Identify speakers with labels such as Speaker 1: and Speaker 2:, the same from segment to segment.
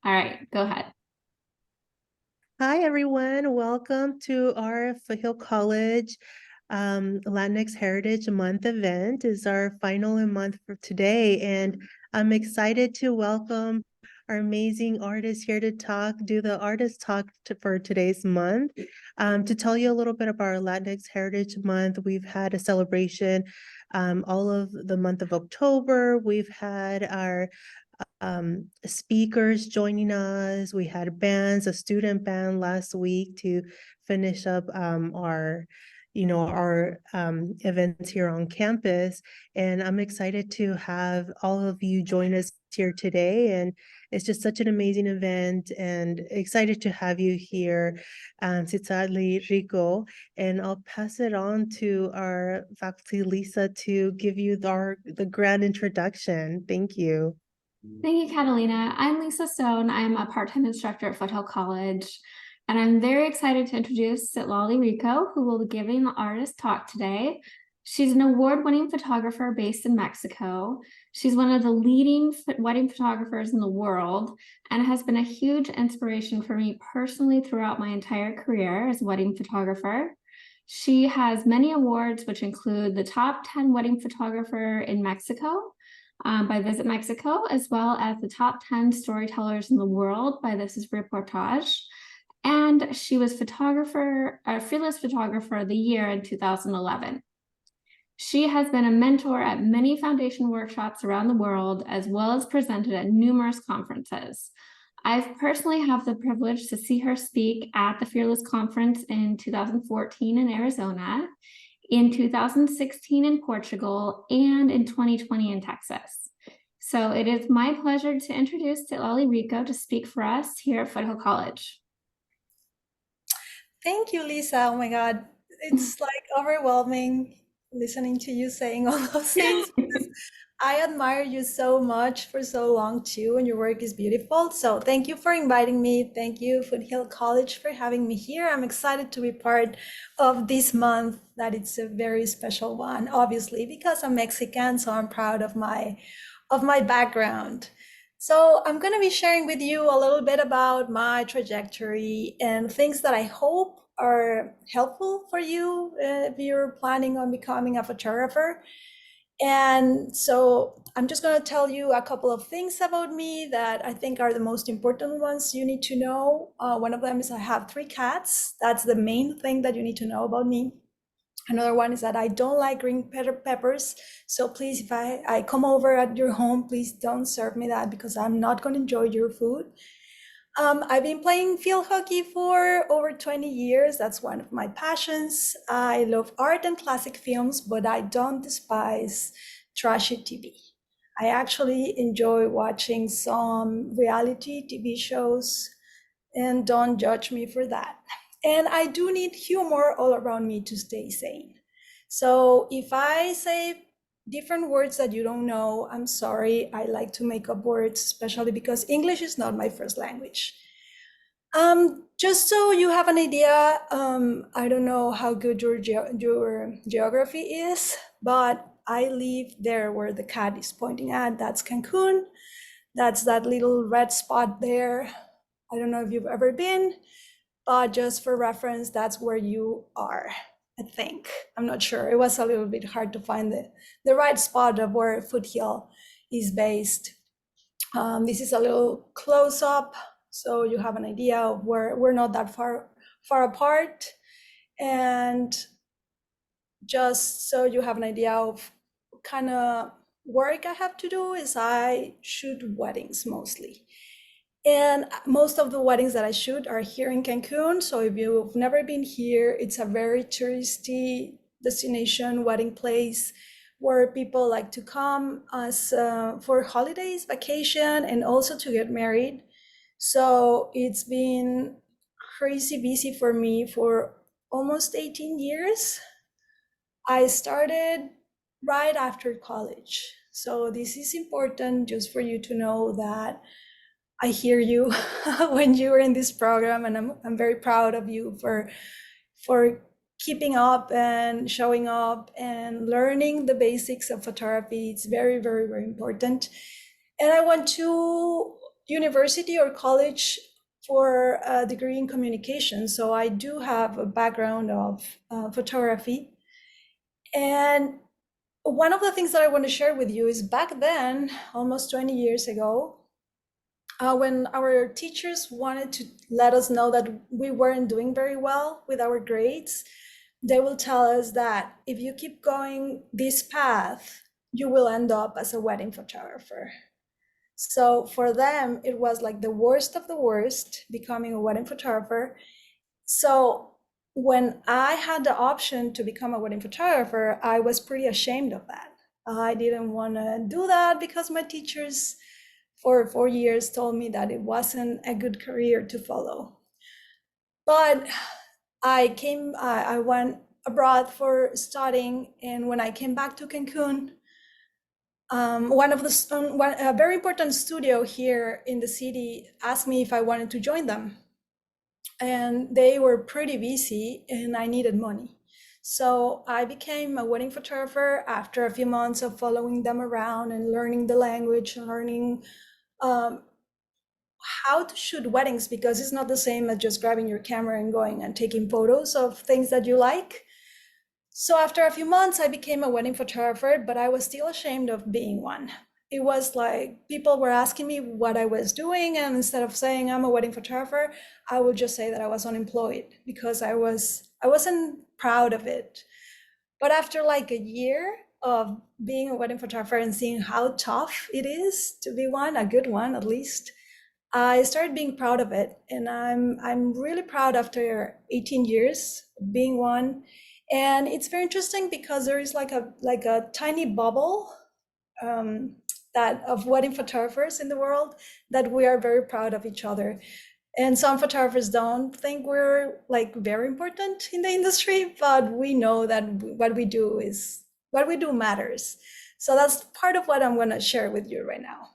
Speaker 1: All right, go ahead.
Speaker 2: Hi, everyone. Welcome to our Foothill College Latinx Heritage Month event. It's our final month for today, and I'm excited to welcome our amazing artists here to do the artist talk for today's month. To tell you a little bit about our Latinx Heritage Month, we've had a celebration all of the month of October. We've had our speakers joining us. We had bands, a student band last week to finish up our events here on campus. And I'm excited to have all of you join us here today. And it's just such an amazing event and excited to have you here, Citlalli Rico. And I'll pass it on to our faculty, Lisa, to give you the grand introduction. Thank you.
Speaker 1: Thank you, Catalina. I'm Lisa Stone. I'm a part-time instructor at Foothill College, and I'm very excited to introduce Citlalli Rico, who will be giving the artist talk today. She's an award-winning photographer based in Mexico. She's one of the leading wedding photographers in the world and has been a huge inspiration for me personally throughout my entire career as a wedding photographer. She has many awards, which include the top 10 wedding photographer in Mexico, by Visit Mexico, as well as the top 10 storytellers in the world by This is Reportage. And she was Fearless Photographer of the Year in 2011. She has been a mentor at many foundation workshops around the world, as well as presented at numerous conferences. I've personally had the privilege to see her speak at the Fearless Conference in 2014 in Arizona, in 2016 in Portugal, and in 2020 in Texas. So it is my pleasure to introduce Citlalli Rico to speak for us here at Foothill College.
Speaker 3: Thank you, Lisa. Oh my God, it's like overwhelming listening to you saying all those things because I admire you so much for so long too, and your work is beautiful. So thank you for inviting me. Thank you, Foothill College, for having me here. I'm excited to be part of this month, that it's a very special one, obviously, because I'm Mexican, so I'm proud of my background. So I'm going to be sharing with you a little bit about my trajectory and things that I hope are helpful for you if you're planning on becoming a photographer. And so I'm just going to tell you a couple of things about me that I think are the most important ones you need to know. One of them is I have 3 cats. That's the main thing that you need to know about me. Another one is that I don't like green peppers. So please, if I come over at your home, please don't serve me that because I'm not going to enjoy your food. I've been playing field hockey for over 20 years. That's one of my passions. I love art and classic films, but I don't despise trashy TV. I actually enjoy watching some reality TV shows, and don't judge me for that. And I do need humor all around me to stay sane. So if I say different words that you don't know, I'm sorry. I like to make up words, especially because English is not my first language. Just so you have an idea, I don't know how good your geography is, but I live there where the cat is pointing at. That's Cancun. That's that little red spot there. I don't know if you've ever been, but just for reference, that's where you are, I think. I'm not sure. It was a little bit hard to find the right spot of where Foothill is based. This is a little close up, so you have an idea of where we're not that far apart. And just so you have an idea of what kind of work I have to do is I shoot weddings mostly. And most of the weddings that I shoot are here in Cancun. So if you've never been here, it's a very touristy destination, wedding place where people like to come as for holidays, vacation, and also to get married. So it's been crazy busy for me for almost 18 years. I started right after college. So this is important just for you to know that I hear you when you were in this program, and I'm very proud of you for keeping up and showing up and learning the basics of photography. It's very, very, very important. And I want to university or college for a degree in communication. So I do have a background of photography. And one of the things that I want to share with you is back then, almost 20 years ago, when our teachers wanted to let us know that we weren't doing very well with our grades, they will tell us that if you keep going this path, you will end up as a wedding photographer. So for them, it was like the worst of the worst, becoming a wedding photographer. So when I had the option to become a wedding photographer, I was pretty ashamed of that. I didn't want to do that because my teachers for 4 years told me that it wasn't a good career to follow. But I went abroad for studying, and when I came back to Cancun, a very important studio here in the city asked me if I wanted to join them. And they were pretty busy and I needed money. So I became a wedding photographer after a few months of following them around and learning the language and learning how to shoot weddings, because it's not the same as just grabbing your camera and going and taking photos of things that you like. So after a few months, I became a wedding photographer, but I was still ashamed of being one. It was like people were asking me what I was doing, and instead of saying I'm a wedding photographer, I would just say that I was unemployed because I wasn't proud of it. But after like a year of being a wedding photographer and seeing how tough it is to be one, a good one at least, I started being proud of it, and I'm really proud after 18 years of being one. And it's very interesting because there is like a tiny bubble that of wedding photographers in the world, that we are very proud of each other. And some photographers don't think we're like very important in the industry, but we know that what we do matters. So that's part of what I'm going to share with you right now.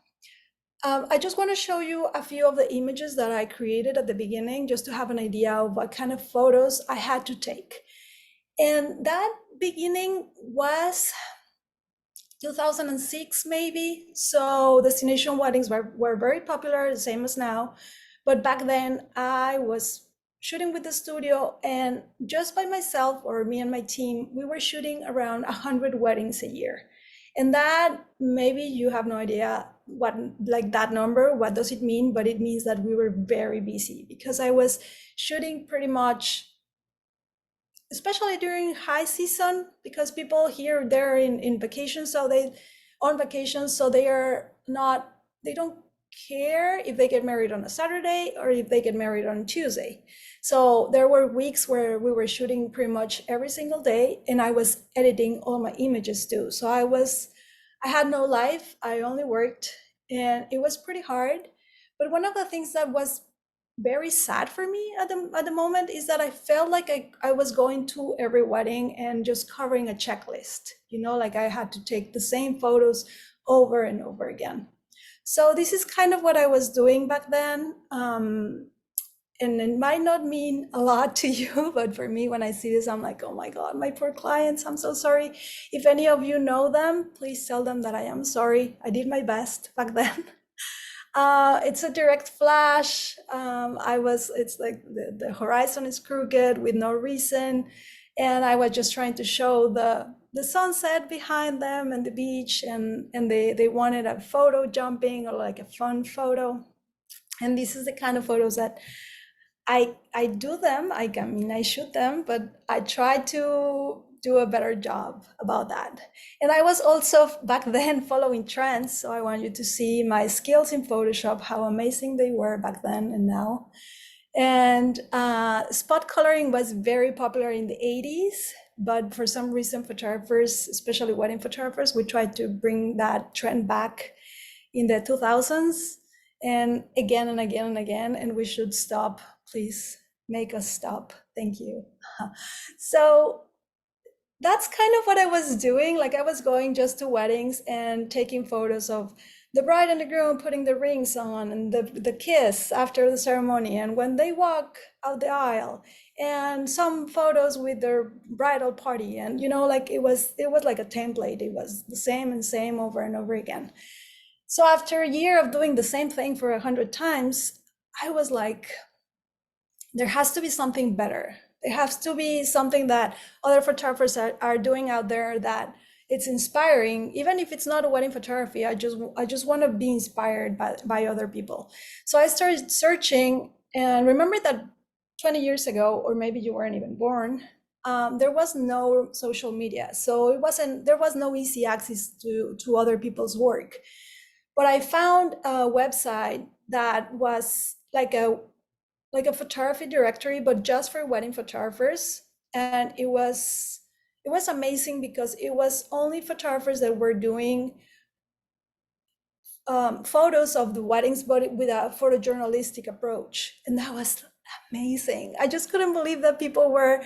Speaker 3: I just want to show you a few of the images that I created at the beginning, just to have an idea of what kind of photos I had to take. And that beginning was 2006 maybe. So destination weddings were very popular, the same as now. But back then I was shooting with the studio, and just by myself, or me and my team, we were shooting around 100 weddings a year. And that, maybe you have no idea what, like that number, what does it mean? But it means that we were very busy because I was shooting pretty much, especially during high season, because people here, they're in vacation, so on vacation, so they don't care if they get married on a Saturday or if they get married on Tuesday. So there were weeks where we were shooting pretty much every single day, and I was editing all my images too. So I had no life, I only worked, and it was pretty hard. But one of the things that was very sad for me at the moment is that I felt like I was going to every wedding and just covering a checklist, like I had to take the same photos over and over again. So this is kind of what I was doing back then. And it might not mean a lot to you, but for me, when I see this, I'm like, oh my God, my poor clients, I'm so sorry. If any of you know them, please tell them that I am sorry. I did my best back then. It's a direct flash. It's like the horizon is crooked with no reason. And I was just trying to show the sunset behind them and the beach, and they wanted a photo jumping or like a fun photo. And this is the kind of photos that I do them. I mean, I shoot them, but I try to do a better job about that. And I was also back then following trends. So I want you to see my skills in Photoshop, how amazing they were back then and now. And spot coloring was very popular in the 80s, but for some reason, photographers, especially wedding photographers, we tried to bring that trend back in the 2000s, and again and again and again, and we should stop. Please make us stop. Thank you. So that's kind of what I was doing. Like I was going just to weddings and taking photos of the bride and the groom putting the rings on, and the kiss after the ceremony, and when they walk out the aisle, and some photos with their bridal party. And like it was like a template. It was the same and same over and over again. So after a year of doing the same thing for 100 times, I was like, there has to be something better. There has to be something that other photographers are doing out there that it's inspiring. Even if it's not a wedding photography, I just want to be inspired by other people. So I started searching, and remember that 20 years ago, or maybe you weren't even born, there was no social media. So there was no easy access to other people's work. But I found a website that was like a photography directory, but just for wedding photographers. And it was amazing because it was only photographers that were doing photos of the weddings, but with a photojournalistic approach. And that was amazing. I just couldn't believe that people were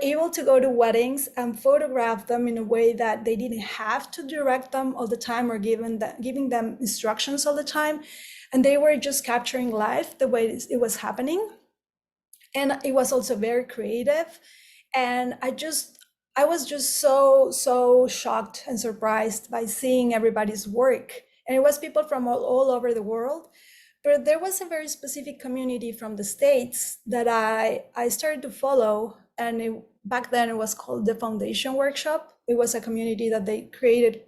Speaker 3: able to go to weddings and photograph them in a way that they didn't have to direct them all the time or giving them instructions all the time. And they were just capturing live the way it was happening. And it was also very creative. And I was just so shocked and surprised by seeing everybody's work. And it was people from all over the world. But there was a very specific community from the States that I started to follow. And back then it was called the Foundation Workshop. It was a community that they created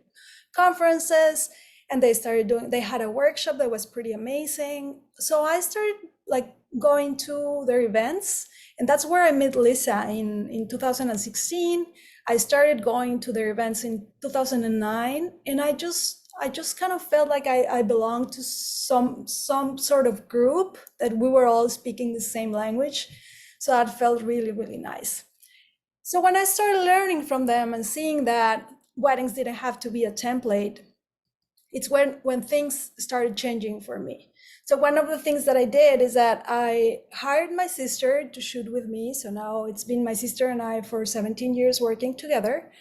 Speaker 3: conferences, and they had a workshop that was pretty amazing. So I started like going to their events, and that's where I met Lisa in 2016. I started going to their events in 2009, and I just kind of felt like I belonged to some sort of group, that we were all speaking the same language. So that felt really, really nice. So when I started learning from them and seeing that weddings didn't have to be a template, it's when things started changing for me. So one of the things that I did is that I hired my sister to shoot with me. So now it's been my sister and I for 17 years working together.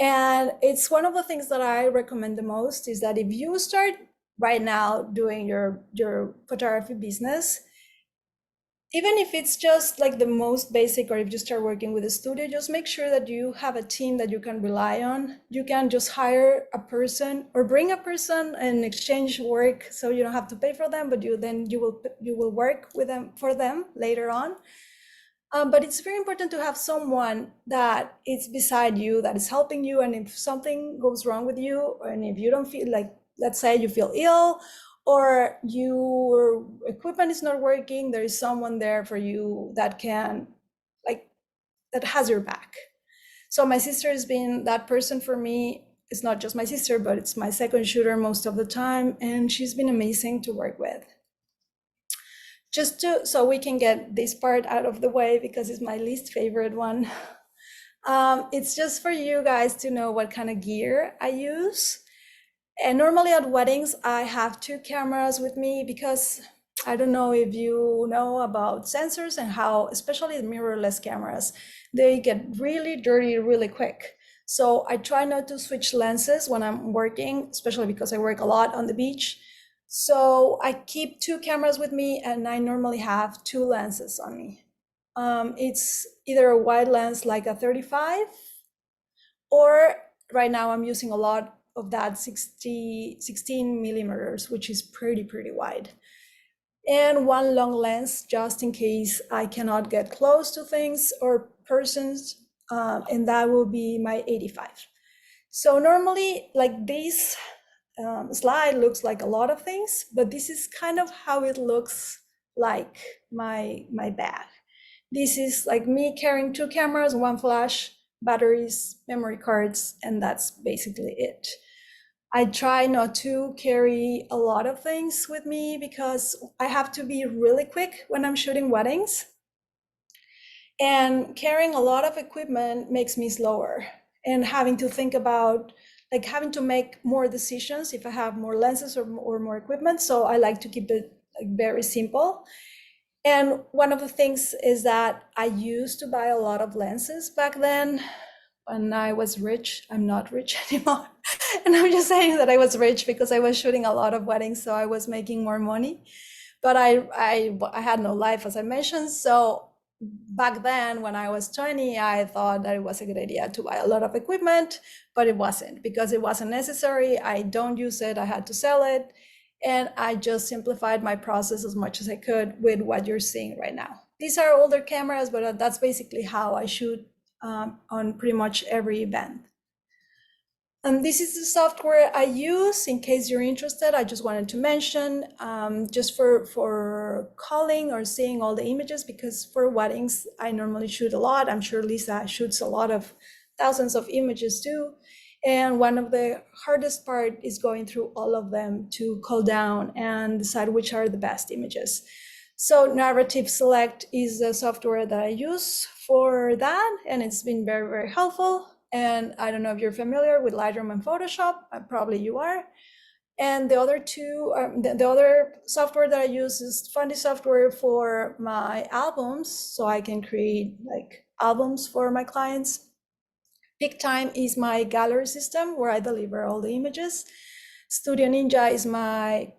Speaker 3: And it's one of the things that I recommend the most, is that if you start right now doing your photography business, even if it's just like the most basic, or if you start working with a studio, just make sure that you have a team that you can rely on. You can just hire a person or bring a person and exchange work, so you don't have to pay for them, but you will work with them for them later on. But it's very important to have someone that is beside you, that is helping you. And if something goes wrong with you, and if you don't feel like, let's say you feel ill, or your equipment is not working, there is someone there for you that has your back. So my sister has been that person for me. It's not just my sister, but it's my second shooter most of the time. And she's been amazing to work with. So we can get this part out of the way, because it's my least favorite one. It's just for you guys to know what kind of gear I use. And normally at weddings, I have 2 cameras with me, because I don't know if you know about sensors and how, especially the mirrorless cameras, they get really dirty really quick. So I try not to switch lenses when I'm working, especially because I work a lot on the beach. So I keep 2 cameras with me, and I normally have 2 lenses on me. It's either a wide lens like a 35, or right now I'm using a lot of that 16 millimeters, which is pretty wide. And 1 long lens, just in case I cannot get close to things or persons, and that will be my 85. So normally, like this slide looks like a lot of things, but this is kind of how it looks like my bag. This is like me carrying 2 cameras, 1 flash, batteries, memory cards, and that's basically it. I try not to carry a lot of things with me, because I have to be really quick when I'm shooting weddings. And carrying a lot of equipment makes me slower, and having to think about having to make more decisions if I have more lenses or more equipment. So I like to keep it very simple. And one of the things is that I used to buy a lot of lenses back then when I was rich. I'm not rich anymore. And I'm just saying that I was rich because I was shooting a lot of weddings, so I was making more money. But I had no life, as I mentioned. So back then when I was 20, I thought that it was a good idea to buy a lot of equipment, but it wasn't, because it wasn't necessary. I don't use it, I had to sell it. And I just simplified my process as much as I could with what you're seeing right now. These are older cameras, but that's basically how I shoot on pretty much every event. And this is the software I use in case you're interested. I just wanted to mention, just for calling or seeing all the images, because for weddings, I normally shoot a lot. I'm sure Lisa shoots a lot of thousands of images too. And one of the hardest part is going through all of them to call down and decide which are the best images. So Narrative Select is the software that I use for that, and it's been very, very helpful. And I don't know if you're familiar with Lightroom and Photoshop, probably you are. And the other two, the other software that I use is Fundy software for my albums, so I can create like albums for my clients. PicTime is my gallery system where I deliver all the images. Studio Ninja is my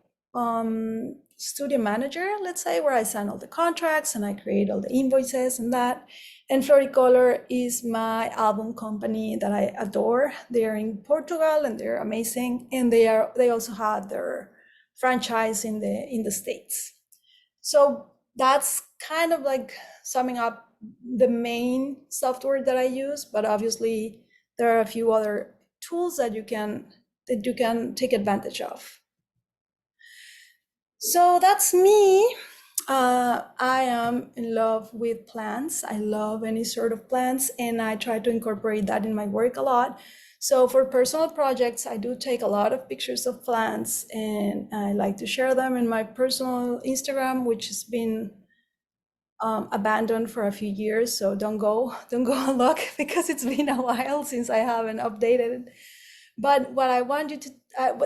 Speaker 3: studio manager, let's say, where I sign all the contracts and I create all the invoices and that. And Floricolor is my album company that I adore. They're in Portugal and they're amazing. And they also have their franchise in the States. So that's kind of like summing up the main software that I use, but obviously there are a few other tools that you can take advantage of. So that's me. I am in love with plants. I love any sort of plants, and I try to incorporate that in my work a lot. So for personal projects, I do take a lot of pictures of plants, and I like to share them in my personal Instagram, which has been abandoned for a few years. So don't go and look, because it's been a while since I haven't updated it. But what I want you to,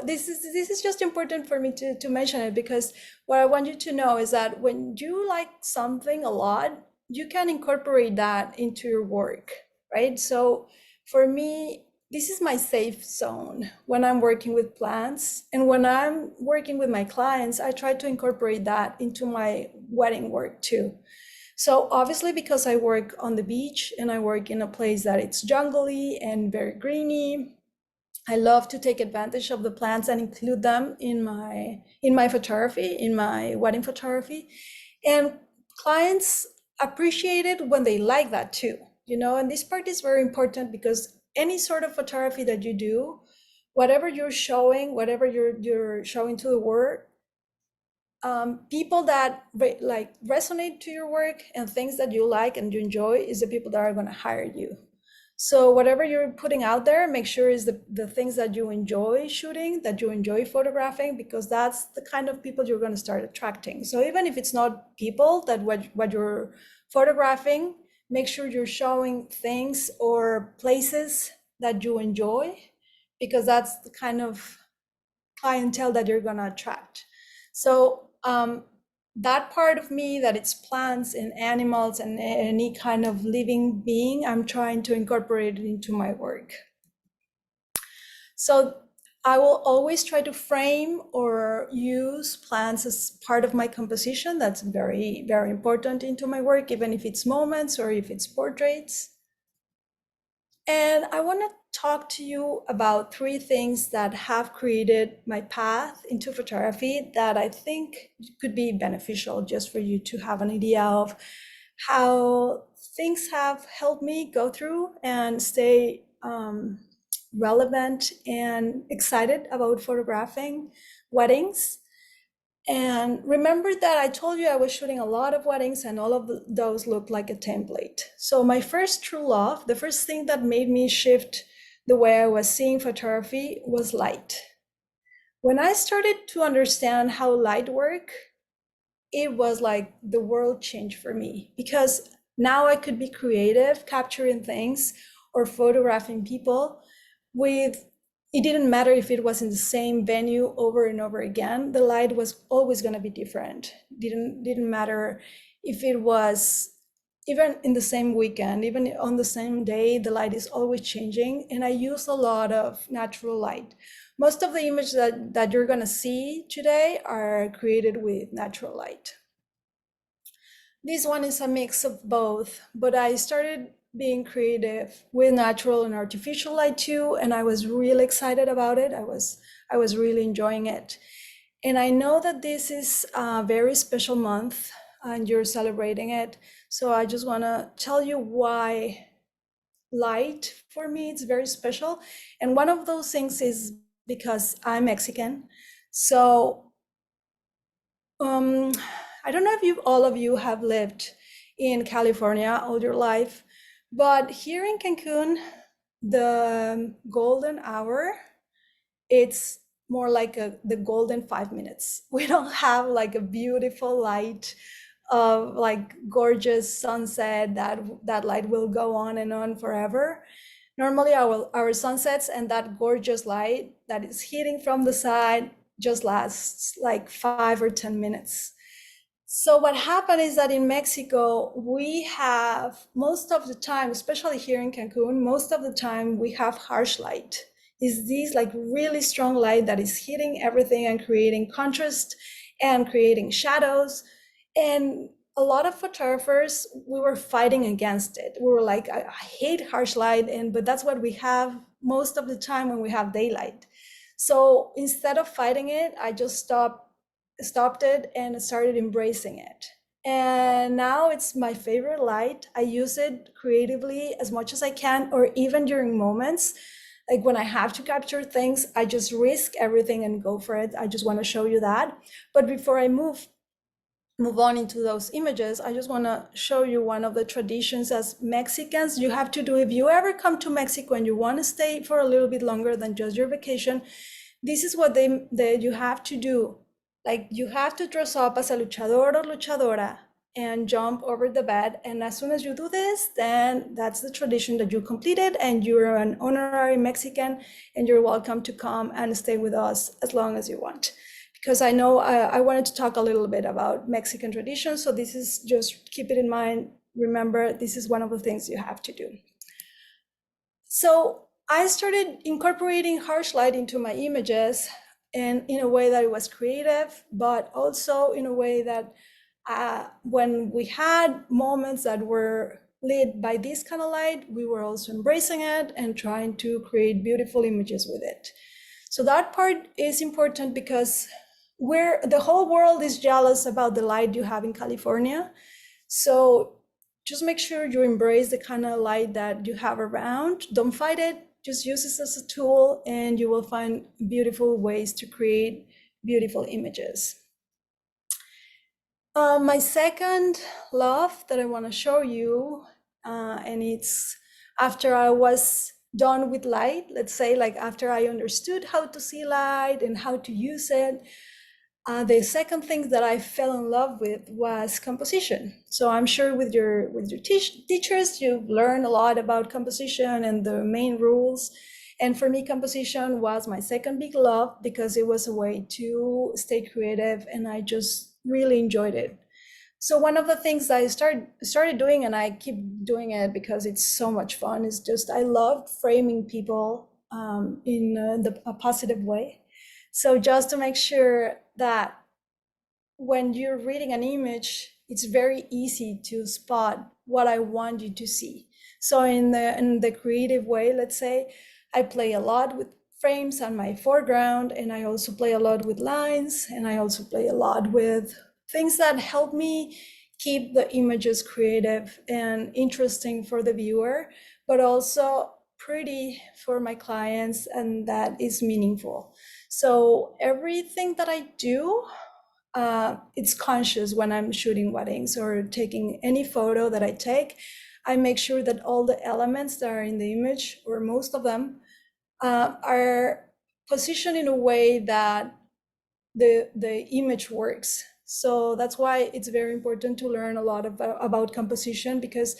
Speaker 3: this is just important for me to mention it, because what I want you to know is that when you like something a lot, you can incorporate that into your work, right? So for me, this is my safe zone when I'm working with plants. And when I'm working with my clients, I try to incorporate that into my wedding work too. So obviously, because I work on the beach and I work in a place that it's jungly and very greeny, I love to take advantage of the plants and include them in my photography, in my wedding photography. And clients appreciate it when they like that too, you know, and this part is very important, because any sort of photography that you do, whatever you're showing, whatever you're showing to the world, people that resonate to your work and things that you like and you enjoy is the people that are going to hire you. So whatever you're putting out there, make sure is the things that you enjoy shooting, that you enjoy photographing, because that's the kind of people you're going to start attracting. So even if it's not people that what you're photographing, make sure you're showing things or places that you enjoy, because that's the kind of clientele that you're going to attract. So that part of me, that it's plants and animals and any kind of living being, I'm trying to incorporate it into my work. So I will always try to frame or use plants as part of my composition. That's very, very important into my work, even if it's moments or if it's portraits. And I want to talk to you about 3 things that have created my path into photography that I think could be beneficial, just for you to have an idea of how things have helped me go through and stay relevant and excited about photographing weddings. And remember that I told you I was shooting a lot of weddings, and all of those looked like a template. So my first true love, the first thing that made me shift the way I was seeing photography, was light. When I started to understand how light worked, it was like the world changed for me, because now I could be creative, capturing things or photographing people with, it didn't matter if it was in the same venue over and over again, the light was always going to be different. Didn't matter if it was even in the same weekend, even on the same day, the light is always changing. And I use a lot of natural light. Most of the images that you're going to see today are created with natural light. This one is a mix of both, but I started being creative with natural and artificial light too, and I was really excited about it. I was really enjoying it. And I know that this is a very special month and you're celebrating it. So I just want to tell you why light for me it's very special. And one of those things is because I'm Mexican. So I don't know if all of you have lived in California all your life, but here in Cancun, the golden hour, it's more like the golden 5 minutes. We don't have like a beautiful light of like gorgeous sunset that light will go on and on forever. Normally our sunsets and that gorgeous light that is hitting from the side just lasts like 5 or 10 minutes. So what happened is that in Mexico, we have most of the time, especially here in Cancun, most of the time we have harsh light. Is this like really strong light that is hitting everything and creating contrast and creating shadows. And a lot of photographers, we were fighting against it. We were like, I hate harsh light, but that's what we have most of the time when we have daylight. So instead of fighting it, I just stopped it and started embracing it. And now it's my favorite light. I use it creatively as much as I can, or even during moments like when I have to capture things, I just risk everything and go for it. I just want to show you that. But before I move on into those images, I just want to show you one of the traditions as Mexicans you have to do. If you ever come to Mexico and you want to stay for a little bit longer than just your vacation, this is what you have to do. Like you have to dress up as a luchador or luchadora and jump over the bed. And as soon as you do this, then that's the tradition that you completed and you're an honorary Mexican and you're welcome to come and stay with us as long as you want. Because I know I wanted to talk a little bit about Mexican traditions. So this is just keep it in mind. Remember, this is one of the things you have to do. So I started incorporating harsh light into my images and in a way that it was creative, but also in a way that when we had moments that were lit by this kind of light, we were also embracing it and trying to create beautiful images with it. So that part is important because the whole world is jealous about the light you have in California. So just make sure you embrace the kind of light that you have around. Don't fight it, just use it as a tool and you will find beautiful ways to create beautiful images. My second love that I want to show you, and it's after I was done with light, let's say like after I understood how to see light and how to use it, the second thing that I fell in love with was composition. So I'm sure with your teachers, you've learned a lot about composition and the main rules. And for me, composition was my second big love because it was a way to stay creative and I just really enjoyed it. So one of the things I started doing, and I keep doing it because it's so much fun, is just I love framing people in a positive way. So just to make sure that when you're reading an image, it's very easy to spot what I want you to see. So in the creative way, let's say, I play a lot with frames on my foreground, and I also play a lot with lines, and I also play a lot with things that help me keep the images creative and interesting for the viewer, but also pretty for my clients, and that is meaningful. So everything that I do, it's conscious when I'm shooting weddings or taking any photo that I take. I make sure that all the elements that are in the image, or most of them, are positioned in a way that the image works. So that's why it's very important to learn a lot about composition, because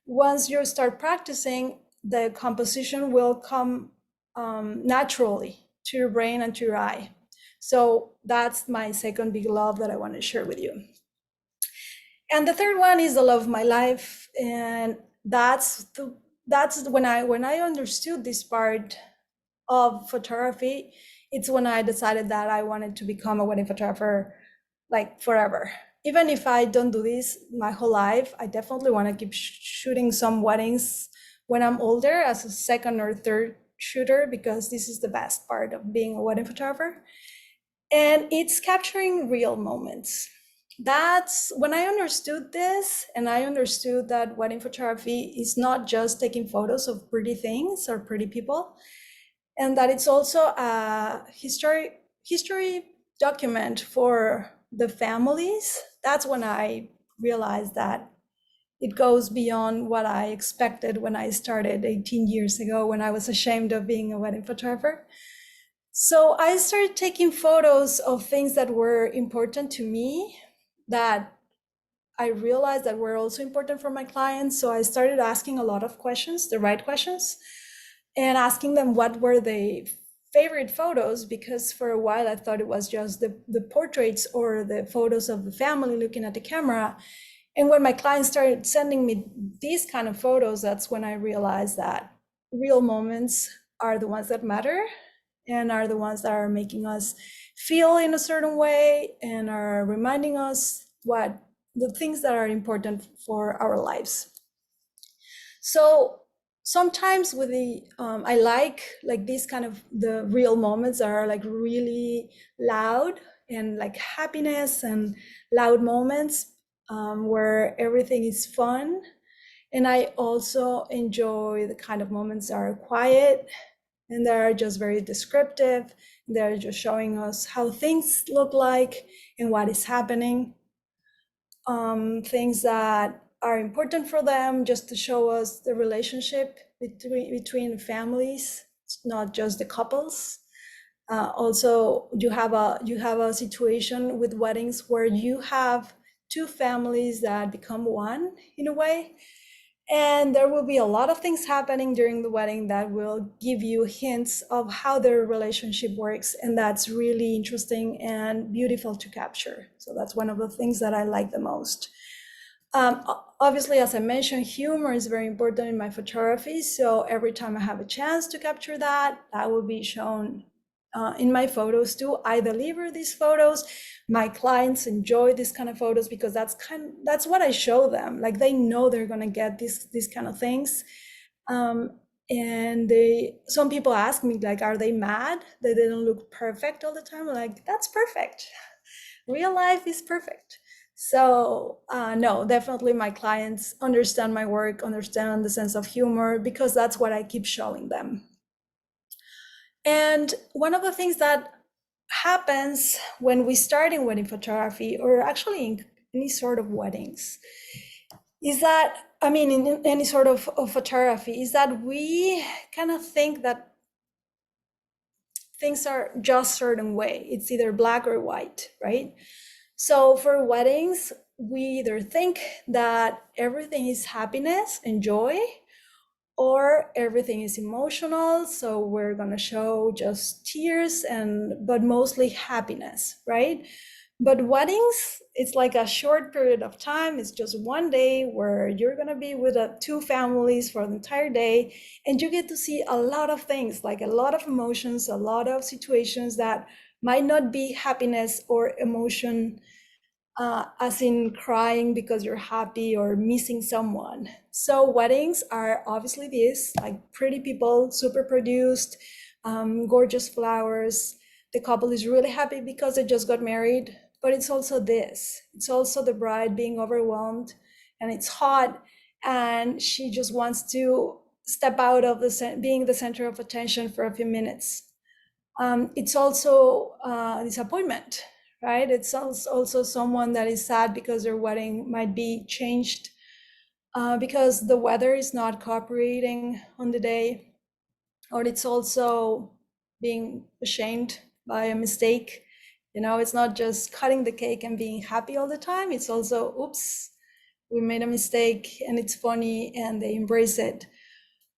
Speaker 3: once you start practicing, the composition will come naturally to your brain and to your eye. So that's my second big love that I want to share with you. And the third one is the love of my life. And that's when I understood this part of photography, it's when I decided that I wanted to become a wedding photographer like forever. even if I don't do this my whole life, I definitely want to keep shooting some weddings when I'm older as a second or third shooter, because this is the best part of being a wedding photographer. And it's capturing real moments. That's when I understood this, and I understood that wedding photography is not just taking photos of pretty things or pretty people, and that it's also a history document for the families. That's when I realized that it goes beyond what I expected when I started 18 years ago, when I was ashamed of being a wedding photographer. So I started taking photos of things that were important to me, that I realized that were also important for my clients. So I started asking a lot of questions, the right questions, and asking them what were the favorite photos, because for a while I thought it was just the portraits or the photos of the family looking at the camera. And when my clients started sending me these kind of photos, that's when I realized that real moments are the ones that matter, and are the ones that are making us feel in a certain way and are reminding us what the things that are important for our lives. So sometimes with the I like these kind of the real moments are like really loud, and like happiness and loud moments where everything is fun. And I also enjoy the kind of moments that are quiet and they're just very descriptive. They're just showing us how things look like and what is happening. Things that are important for them, just to show us the relationship between families, not just the couples. Also, you have a situation with weddings where you have two families that become one in a way. And there will be a lot of things happening during the wedding that will give you hints of how their relationship works. And that's really interesting and beautiful to capture. So that's one of the things that I like the most. Obviously, as I mentioned, humor is very important in my photography. So every time I have a chance to capture that, that will be shown in my photos too. I deliver these photos. My clients enjoy these kind of photos because that's what I show them. Like they know they're gonna get these kind of things. And some people ask me, like, are they mad that they don't look perfect all the time? I'm like, that's perfect. Real life is perfect. So no, definitely my clients understand my work, understand the sense of humor, because that's what I keep showing them. And one of the things that happens when we start in wedding photography, or actually in any sort of weddings, is that, I mean, in any sort of photography, is that we kind of think that things are just a certain way. It's either black or white, right? So for weddings, we either think that everything is happiness and joy, or everything is emotional. So we're gonna show just tears but mostly happiness, right? But weddings, it's like a short period of time. It's just one day where you're gonna be with two families for the entire day, and you get to see a lot of things, like a lot of emotions, a lot of situations that might not be happiness or emotion, as in crying because you're happy or missing someone. So weddings are obviously this, like pretty people, super produced, gorgeous flowers. The couple is really happy because they just got married, but it's also this. It's also the bride being overwhelmed, and it's hot, and she just wants to step out of being the center of attention for a few minutes. It's also disappointment, right? It's also someone that is sad because their wedding might be changed because the weather is not cooperating on the day, or it's also being ashamed by a mistake. You know, it's not just cutting the cake and being happy all the time. It's also, oops, we made a mistake, and it's funny, and they embrace it.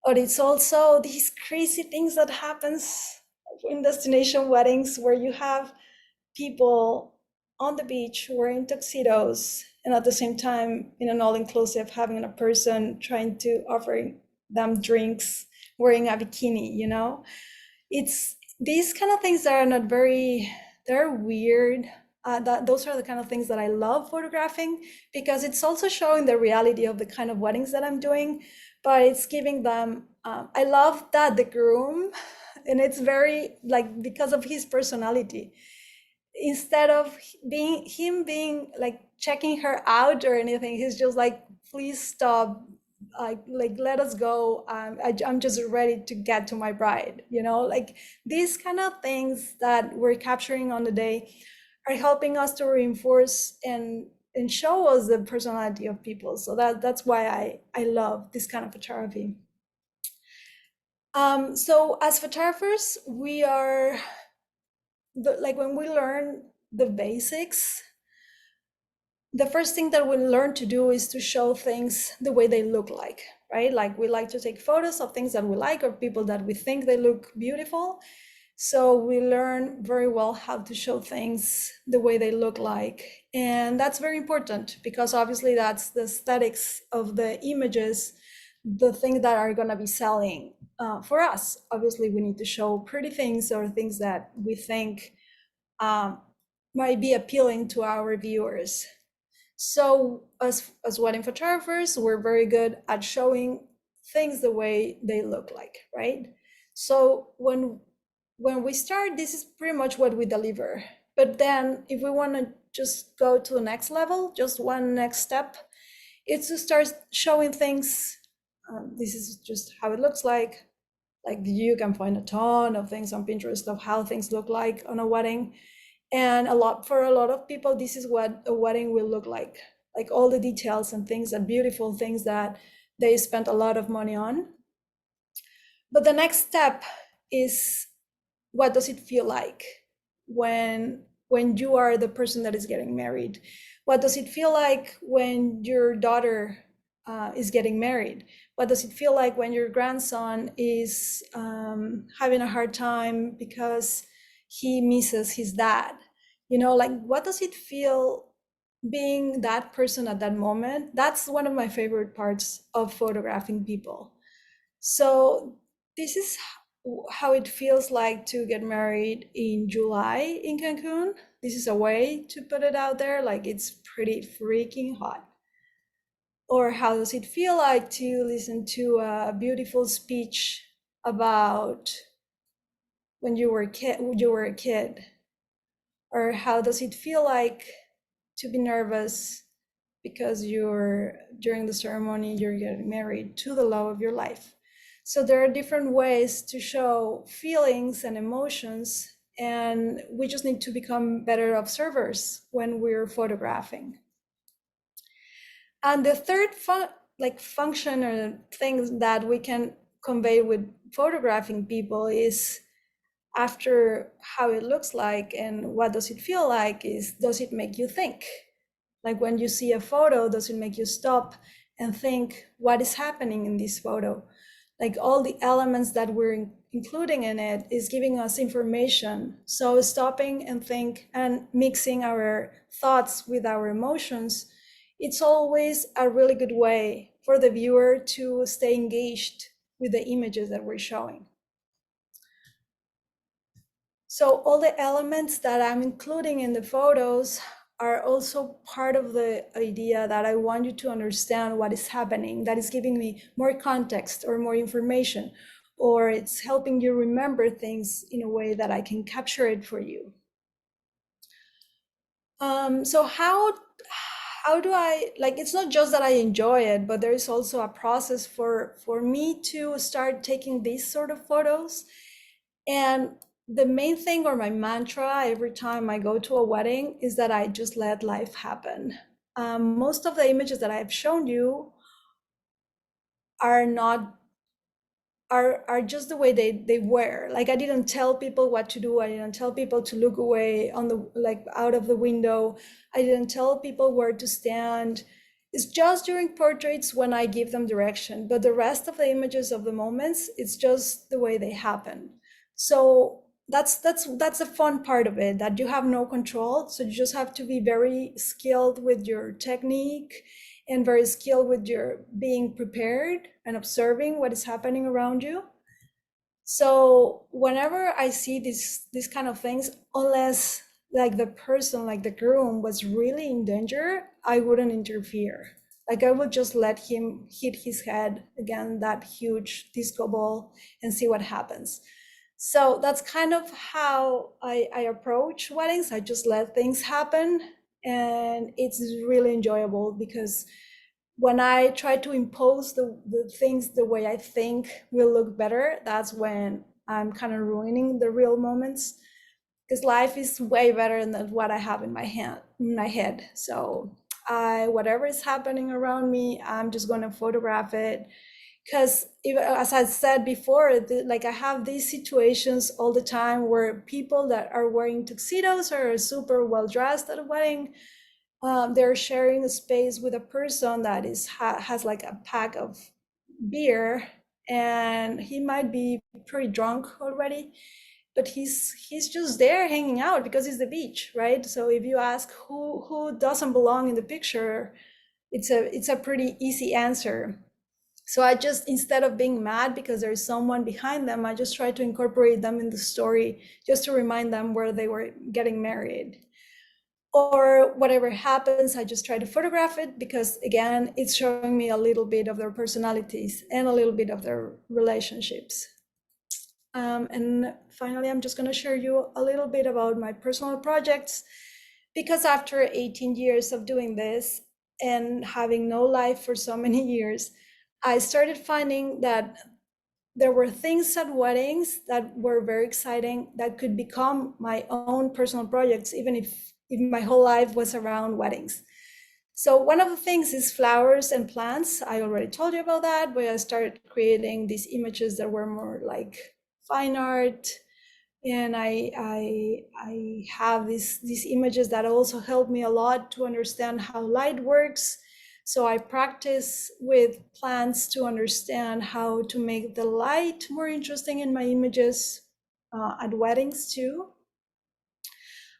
Speaker 3: But it's also these crazy things that happens in destination weddings where you have people on the beach wearing tuxedos, and at the same time in an all-inclusive having a person trying to offer them drinks wearing a bikini, you know? It's these kind of things that are not very, they're weird. those are the kind of things that I love photographing, because it's also showing the reality of the kind of weddings that I'm doing, but it's giving them, I love that the groom, and it's very like, because of his personality, instead of being like checking her out or anything, he's just like, please stop, like let us go. I'm just ready to get to my bride, like these kind of things that we're capturing on the day are helping us to reinforce and show us the personality of people. So that's why I love this kind of photography. So as photographers, we are like, when we learn the basics, the first thing that we learn to do is to show things the way they look like, right? Like, we like to take photos of things that we like or people that we think they look beautiful. So we learn very well how to show things the way they look like. And that's very important, because obviously that's the aesthetics of the images, the things that are going to be selling for us. Obviously, we need to show pretty things or things that we think might be appealing to our viewers. So as wedding photographers, we're very good at showing things the way they look like, right? So when we start, this is pretty much what we deliver. But then if we want to just go to the next level, just one next step, it's to start showing things. This is just how it looks like. Like, you can find a ton of things on Pinterest of how things look like on a wedding. And for a lot of people, this is what a wedding will look like all the details and things and beautiful things that they spent a lot of money on. But the next step is, what does it feel like when you are the person that is getting married? What does it feel like when your daughter is getting married? What does it feel like when your grandson is having a hard time because he misses his dad? Like, what does it feel being that person at that moment? That's one of my favorite parts of photographing people. So this is how it feels like to get married in July in Cancun. This is a way to put it out there, like, it's pretty freaking hot. Or how does it feel like to listen to a beautiful speech about when you were a kid? Or how does it feel like to be nervous because during the ceremony you're getting married to the love of your life? So there are different ways to show feelings and emotions, and we just need to become better observers when we're photographing. And the third function or thing that we can convey with photographing people is, after how it looks like and what does it feel like, is, does it make you think? Like, when you see a photo, does it make you stop and think, what is happening in this photo? Like, all the elements that we're including in it is giving us information. So stopping and think and mixing our thoughts with our emotions, it's always a really good way for the viewer to stay engaged with the images that we're showing. So all the elements that I'm including in the photos are also part of the idea that I want you to understand what is happening. That is giving me more context or more information, or it's helping you remember things in a way that I can capture it for you. So how do I, like, it's not just that I enjoy it, but there is also a process for me to start taking these sort of photos. And the main thing, or my mantra every time I go to a wedding, is that I just let life happen. Most of the images that I've shown you are just the way they were. Like, I didn't tell people what to do. I didn't tell people to look away out of the window. I didn't tell people where to stand. It's just during portraits when I give them direction, but the rest of the images of the moments, it's just the way they happen. So that's the fun part of it, that you have no control. So you just have to be very skilled with your technique and very skilled with your being prepared and observing what is happening around you. So whenever I see these kind of things, unless like the person, like the groom was really in danger, I wouldn't interfere. Like I would just let him hit his head against that huge disco ball and see what happens. So that's kind of how I approach weddings. I just let things happen, and it's really enjoyable because when I try to impose the things the way I think will look better, that's when I'm kind of ruining the real moments, because life is way better than what I have in my head. So whatever is happening around me, I'm just going to photograph it. Because as I said before, like I have these situations all the time where people that are wearing tuxedos or are super well dressed at a wedding, they're sharing a space with a person that has like a pack of beer, and he might be pretty drunk already, but he's just there hanging out because it's the beach, right? So if you ask who doesn't belong in the picture, it's a pretty easy answer. So I just, instead of being mad because there's someone behind them, I just try to incorporate them in the story just to remind them where they were getting married. Or whatever happens, I just try to photograph it because, again, it's showing me a little bit of their personalities and a little bit of their relationships. And finally, I'm just going to share you a little bit about my personal projects, because after 18 years of doing this and having no life for so many years, I started finding that there were things at weddings that were very exciting that could become my own personal projects, even if my whole life was around weddings. So one of the things is flowers and plants. I already told you about that, where I started creating these images that were more like fine art. And I have these images that also help me a lot to understand how light works. So I practice with plants to understand how to make the light more interesting in my images at weddings too.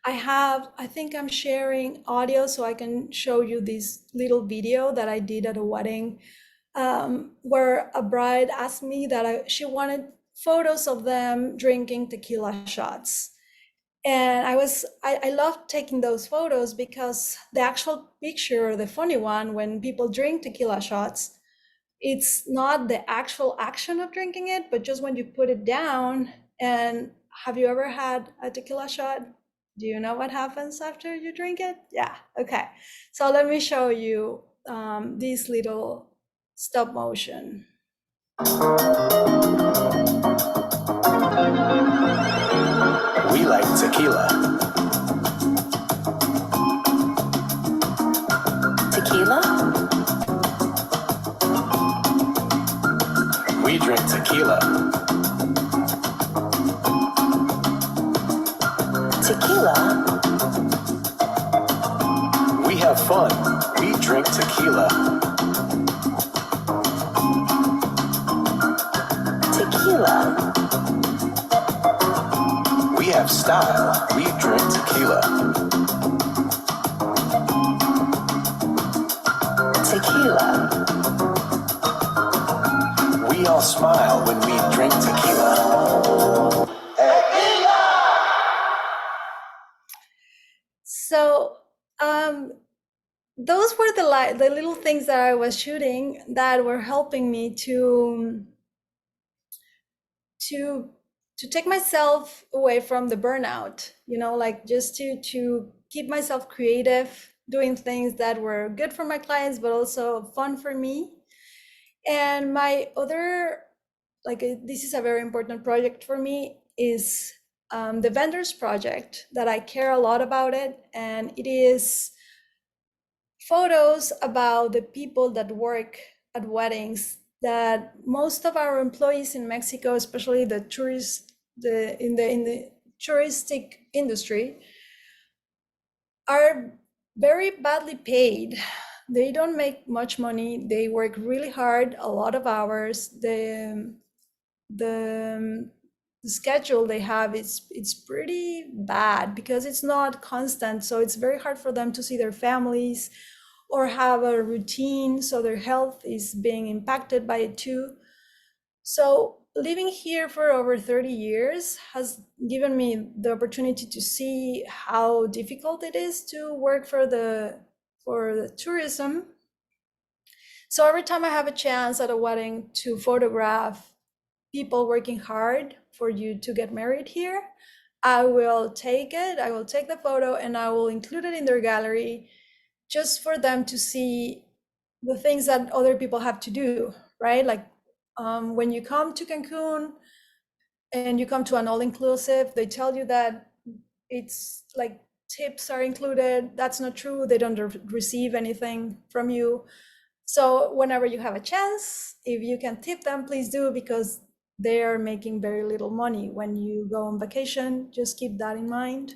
Speaker 3: I think I'm sharing audio so I can show you this little video that I did at a wedding, where a bride asked me that she wanted photos of them drinking tequila shots. And I loved taking those photos because the actual picture, the funny one, when people drink tequila shots, it's not the actual action of drinking it, but just when you put it down. And have you ever had a tequila shot? Do you know what happens after you drink it? Yeah, okay. So let me show you this little stop motion.
Speaker 4: We like tequila.
Speaker 5: Tequila?
Speaker 4: We drink tequila.
Speaker 5: Tequila?
Speaker 4: We have fun. We drink tequila.
Speaker 5: Tequila?
Speaker 4: We have style. We drink tequila.
Speaker 5: Tequila?
Speaker 4: We all smile when we drink tequila.
Speaker 3: So those were the little things that I was shooting that were helping me to take myself away from the burnout, like just to keep myself creative, doing things that were good for my clients, but also fun for me. And my other, this is a very important project for me, is the vendors project that I care a lot about it. And it is photos about the people that work at weddings, that most of our employees in Mexico, especially the tourists, in the touristic industry, are very badly paid. They don't make much money. They work really hard, a lot of hours. The schedule they have it's pretty bad because it's not constant. So it's very hard for them to see their families or have a routine. So their health is being impacted by it too. So living here for over 30 years has given me the opportunity to see how difficult it is to work for the tourism. So every time I have a chance at a wedding to photograph people working hard for you to get married here, I will take it, I will take the photo and I will include it in their gallery just for them to see the things that other people have to do, right? Like when you come to Cancun and you come to an all-inclusive, they tell you that it's like tips are included. That's not true. They don't receive anything from you. So whenever you have a chance, if you can tip them, please do, because they are making very little money when you go on vacation. Just keep that in mind.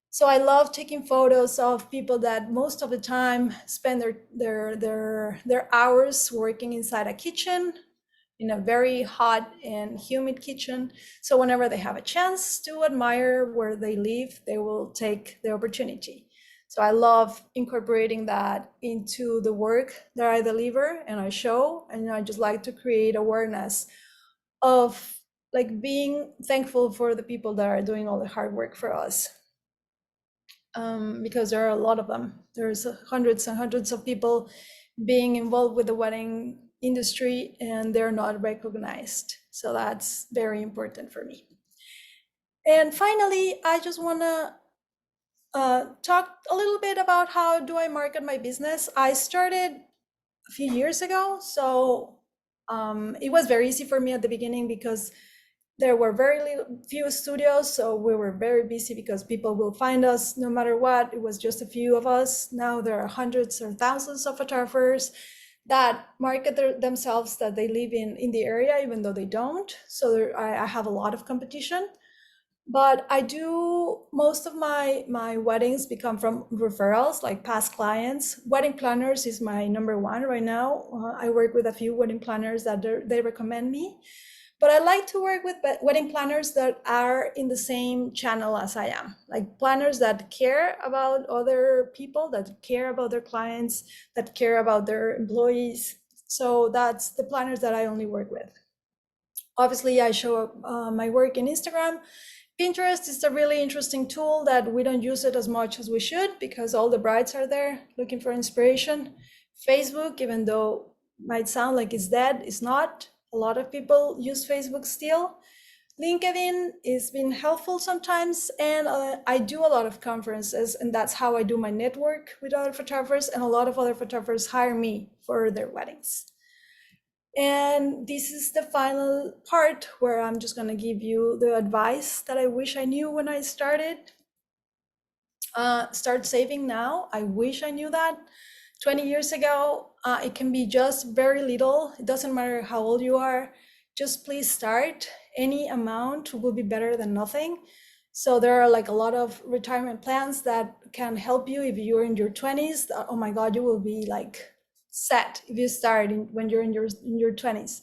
Speaker 3: So I love taking photos of people that most of the time spend their hours working inside a kitchen, in a very hot and humid kitchen. So whenever they have a chance to admire where they live, they will take the opportunity. So I love incorporating that into the work that I deliver and I show, and I just like to create awareness of like being thankful for the people that are doing all the hard work for us. Because there are a lot of them. There's hundreds and hundreds of people being involved with the wedding industry and they're not recognized. So that's very important for me. And finally, I just want to talk a little bit about how do I market my business. I started a few years ago, so it was very easy for me at the beginning because there were few studios, so we were very busy because people will find us no matter what. It was just a few of us. Now there are hundreds or thousands of photographers that market themselves that they live in the area, even though they don't. So I have a lot of competition. But I do, most of my weddings become from referrals, like past clients. Wedding planners is my number one right now. I work with a few wedding planners that they recommend me. But I like to work with wedding planners that are in the same channel as I am, like planners that care about other people, that care about their clients, that care about their employees. So that's the planners that I only work with. Obviously, I show my work in Instagram. Pinterest is a really interesting tool that we don't use it as much as we should because all the brides are there looking for inspiration. Facebook, even though it might sound like it's dead, it's not. A lot of people use Facebook still. LinkedIn has been helpful sometimes, and I do a lot of conferences, and that's how I do my network with other photographers, and a lot of other photographers hire me for their weddings. And this is the final part where I'm just going to give you the advice that I wish I knew when I started. Start saving now. I wish I knew that 20 years ago. It can be just very little. It doesn't matter how old you are. Just please start. Any amount will be better than nothing. So there are like a lot of retirement plans that can help you if you're in your 20s. Oh my God, you will be like set if you start when you're in your 20s.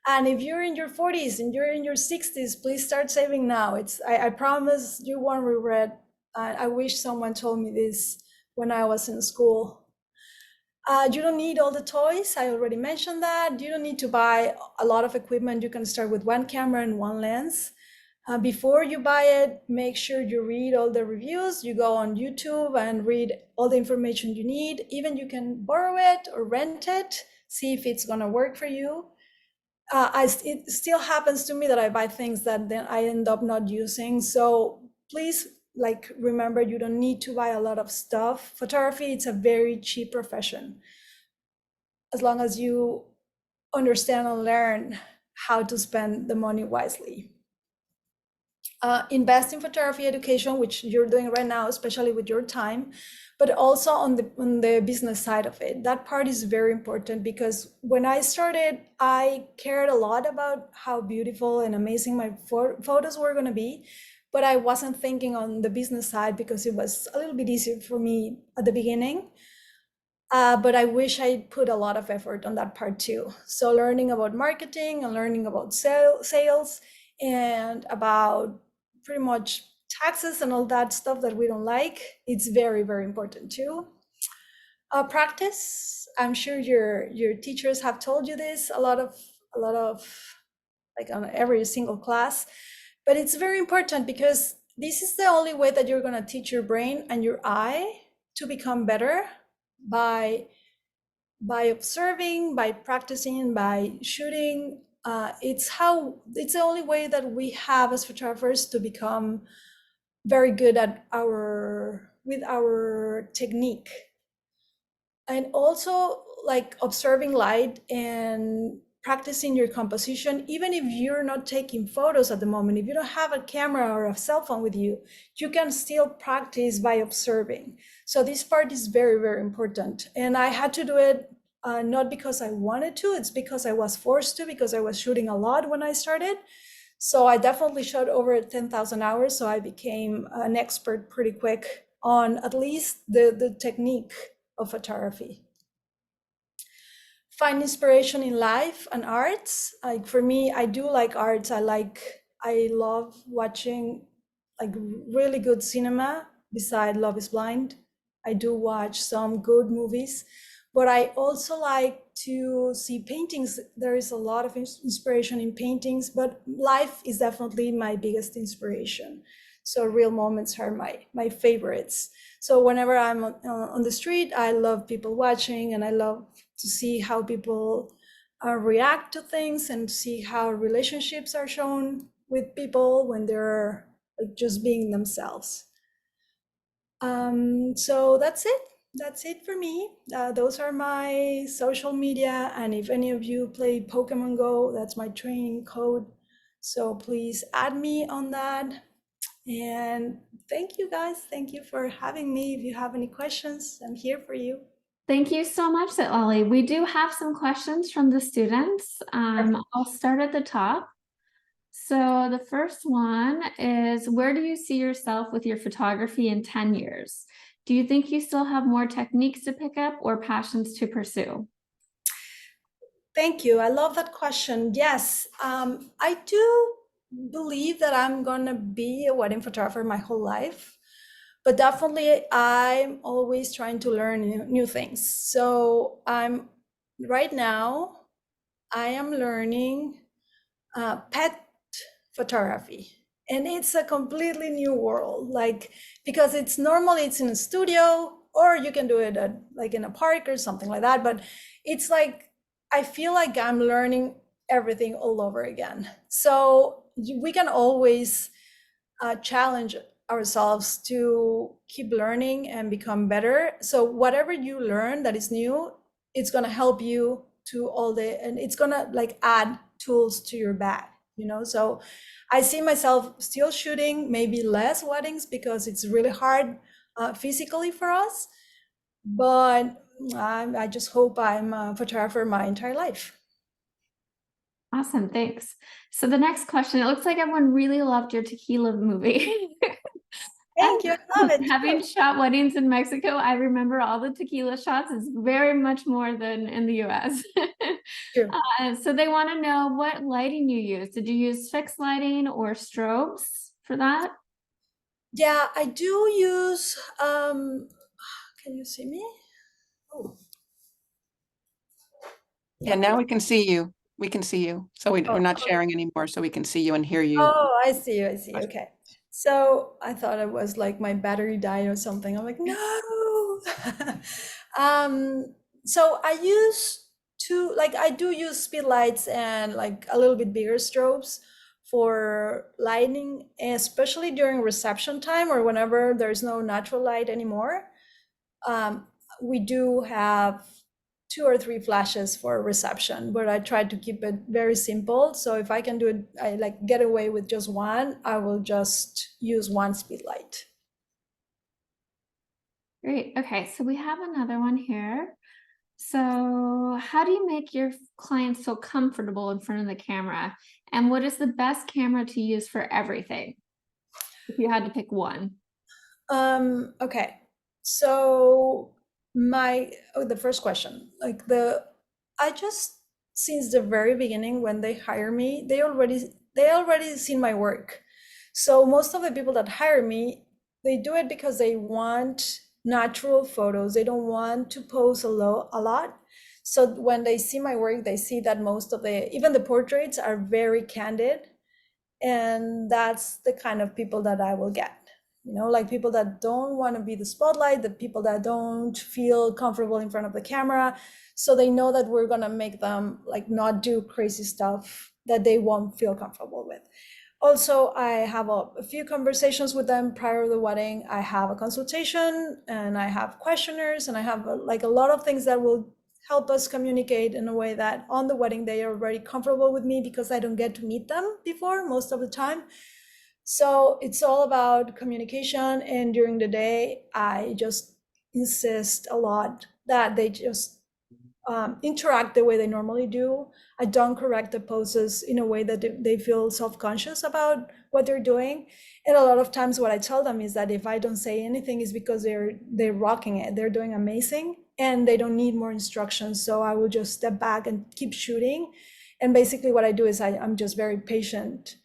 Speaker 3: And if you're in your 40s and you're in your 60s, please start saving now. I promise you won't regret. I wish someone told me this when I was in school. You don't need all the toys. I already mentioned that. You don't need to buy a lot of equipment. You can start with one camera and one lens. Before you buy it, make sure you read all the reviews. You go on YouTube and read all the information you need. Even you can borrow it or rent it, see if it's gonna work for you. It still happens to me that I buy things that then I end up not using. So please, like, remember, you don't need to buy a lot of stuff. Photography, it's a very cheap profession. As long as you understand and learn how to spend the money wisely. Invest in photography education, which you're doing right now, especially with your time, but also on the business side of it. That part is very important because when I started, I cared a lot about how beautiful and amazing my photos were going to be, but I wasn't thinking on the business side because it was a little bit easier for me at the beginning. But I wish I put a lot of effort on that part too. So learning about marketing and learning about sales and about pretty much taxes and all that stuff that we don't like, it's very, very important too. Practice. I'm sure your teachers have told you this. A lot of like on every single class. But it's very important because this is the only way that you're going to teach your brain and your eye to become better by observing, by practicing, by shooting. It's the only way that we have as photographers to become very good at with our technique. And also like observing light and practicing your composition, even if you're not taking photos at the moment, if you don't have a camera or a cell phone with you, you can still practice by observing. So this part is very, very important. And I had to do it not because I wanted to, it's because I was forced to, because I was shooting a lot when I started. So I definitely shot over 10,000 hours. So I became an expert pretty quick on at least the technique of photography. Find inspiration in life and arts. Like for me, I do like arts. I love watching like really good cinema beside Love is Blind. I do watch some good movies, but I also like to see paintings. There is a lot of inspiration in paintings, but life is definitely my biggest inspiration. So real moments are my favorites. So whenever I'm on the street, I love people watching, and I love to see how people react to things and see how relationships are shown with people when they're like just being themselves. So that's it. That's it for me. Those are my social media. And if any of you play Pokemon Go, that's my training code. So please add me on that. And thank you guys. Thank you for having me. If you have any questions, I'm here for you.
Speaker 1: Thank you so much, Citlalli. We do have some questions from the students. I'll start at the top. So the first one is, where do you see yourself with your photography in 10 years? Do you think you still have more techniques to pick up or passions to pursue?
Speaker 3: Thank you. I love that question. Yes, I do believe that I'm gonna be a wedding photographer my whole life. But definitely I'm always trying to learn new things. So right now, I am learning pet photography. And it's a completely new world, like, because it's normally it's in a studio, or you can do it at, like in a park or something like that. But it's like, I feel like I'm learning everything all over again. So we can always challenge ourselves to keep learning and become better. So whatever you learn that is new, it's going to help you to and it's going to like add tools to your bag, you know? So I see myself still shooting, maybe less weddings because it's really hard physically for us. But I just hope I'm a photographer my entire life.
Speaker 1: Awesome, thanks. So the next question, it looks like everyone really loved your tequila movie.
Speaker 3: Thank you, I love it.
Speaker 1: Having shot weddings in Mexico, I remember all the tequila shots is very much more than in the US.
Speaker 3: True.
Speaker 1: So they want to know what lighting you use. Did you use fixed lighting or strobes for that?
Speaker 3: Yeah, I do use, can you see me? Oh.
Speaker 6: Yeah, now we can see you. We can see you. So we're not
Speaker 3: okay.
Speaker 6: sharing anymore, so we can see you and hear you.
Speaker 3: Oh, I see. I see. Okay. So I thought it was like my battery died or something. I'm like, no. So I do use speed lights and like a little bit bigger strobes for lighting, especially during reception time or whenever there's no natural light anymore. We do have 2 or 3 flashes for reception, but I try to keep it very simple. So if I can do it, I like get away with just one, I will just use one speed light.
Speaker 1: Great. Okay, so we have another one here. So how do you make your clients feel comfortable in front of the camera? And what is the best camera to use for everything? If you had to pick one.
Speaker 3: Okay. So the first question, like I just, since the very beginning when they hire me, they already seen my work. So most of the people that hire me, they do it because they want natural photos. They don't want to pose a lot. So when they see my work, they see that most of even the portraits are very candid. And that's the kind of people that I will get, like people that don't want to be the spotlight, the people that don't feel comfortable in front of the camera. So they know that we're going to make them like not do crazy stuff that they won't feel comfortable with. Also, I have a few conversations with them prior to the wedding. I have a consultation and I have questionnaires and I have like a lot of things that will help us communicate in a way that on the wedding they are very comfortable with me, because I don't get to meet them before most of the time. So it's all about communication. And during the day, I just insist a lot that they just interact the way they normally do. I don't correct the poses in a way that they feel self-conscious about what they're doing. And a lot of times what I tell them is that if I don't say anything is because they're rocking it, they're doing amazing and they don't need more instructions. So I will just step back and keep shooting. And basically what I do is I'm just very patient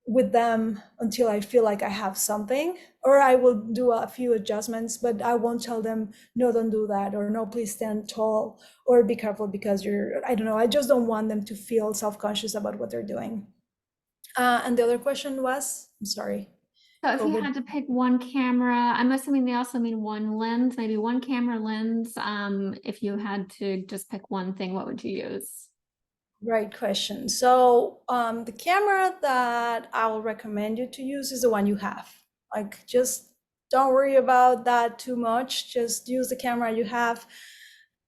Speaker 3: with them until I feel like I have something, or I will do a few adjustments, but I won't tell them, no, don't do that, or no, please stand tall, or be careful because I don't know, I just don't want them to feel self-conscious about what they're doing. And the other question was, I'm sorry.
Speaker 1: So if you had to pick one camera, I'm assuming they also mean one lens, maybe one camera lens. If you had to just pick one thing, what would you use?
Speaker 3: Right question. So the camera that I will recommend you to use is the one you have. Like, just don't worry about that too much. Just use the camera you have.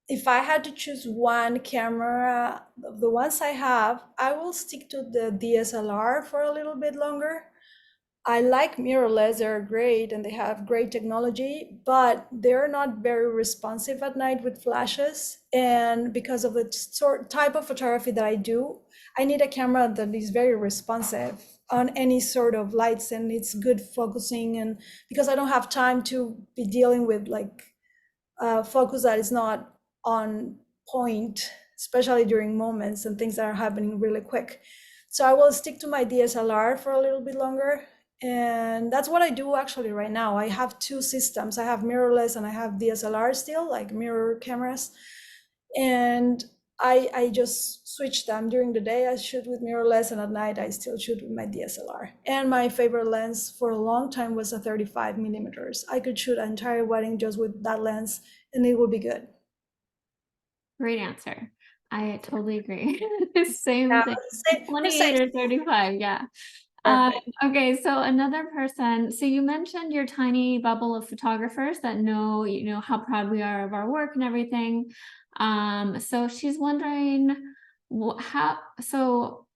Speaker 3: If I had to choose one camera of the ones I have, I will stick to the DSLR for a little bit longer. I like mirrorless, they're great and they have great technology, but they're not very responsive at night with flashes. And because of the type of photography that I do, I need a camera that is very responsive on any sort of lights and it's good focusing. And because I don't have time to be dealing with like focus that is not on point, especially during moments and things that are happening really quick. So I will stick to my DSLR for a little bit longer. And that's what I do actually right now. I have two systems. I have mirrorless and I have DSLR still, like mirror cameras. And I just switch them. During the day I shoot with mirrorless and at night I still shoot with my DSLR. And my favorite lens for a long time was a 35 millimeters. I could shoot an entire wedding just with that lens and it would be good.
Speaker 1: Great answer. I totally agree. Same
Speaker 3: Yeah,
Speaker 1: thing. 28 or 35, yeah. Okay, so another person, so you mentioned your tiny bubble of photographers that know, how proud we are of our work and everything. So she's wondering so